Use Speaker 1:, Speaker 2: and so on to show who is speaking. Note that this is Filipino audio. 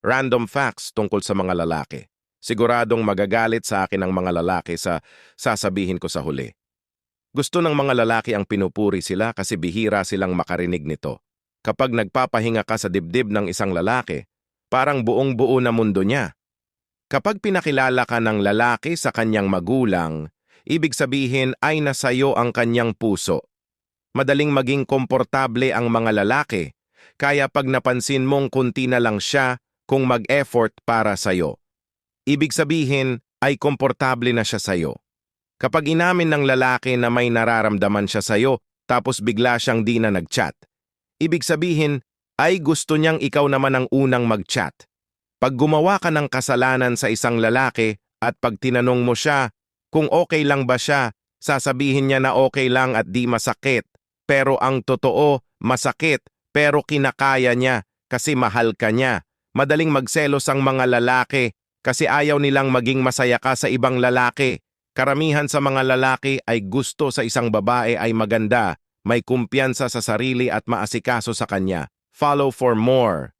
Speaker 1: random facts tungkol sa mga lalaki. Siguradong magagalit sa akin ang mga lalaki sa sasabihin ko sa huli. Gusto ng mga lalaki ang pinupuri sila kasi bihira silang makarinig nito. Kapag nagpapahinga ka sa dibdib ng isang lalaki, parang buong-buo na mundo niya. Kapag pinakilala ka ng lalaki sa kanyang magulang, ibig sabihin ay nasayo ang kanyang puso. Madaling maging komportable ang mga lalaki, kaya pag napansin mong kunti na lang siya kung mag-effort para sayo. Ibig sabihin ay komportable na siya sayo. Kapag inamin ng lalaki na may nararamdaman siya sayo, tapos bigla siyang di na nag-chat, ibig sabihin ay gusto niyang ikaw naman ang unang mag-chat. Pag gumawa ka ng kasalanan sa isang lalaki at pag tinanong mo siya kung okay lang ba siya, sasabihin niya na okay lang at di masakit. Pero ang totoo, masakit, pero kinakaya niya kasi mahal ka niya. Madaling magselos ang mga lalaki kasi ayaw nilang maging masaya ka sa ibang lalaki. Karamihan sa mga lalaki ay gusto sa isang babae ay maganda, may kumpiyansa sa sarili at maasikaso sa kanya. Follow for more.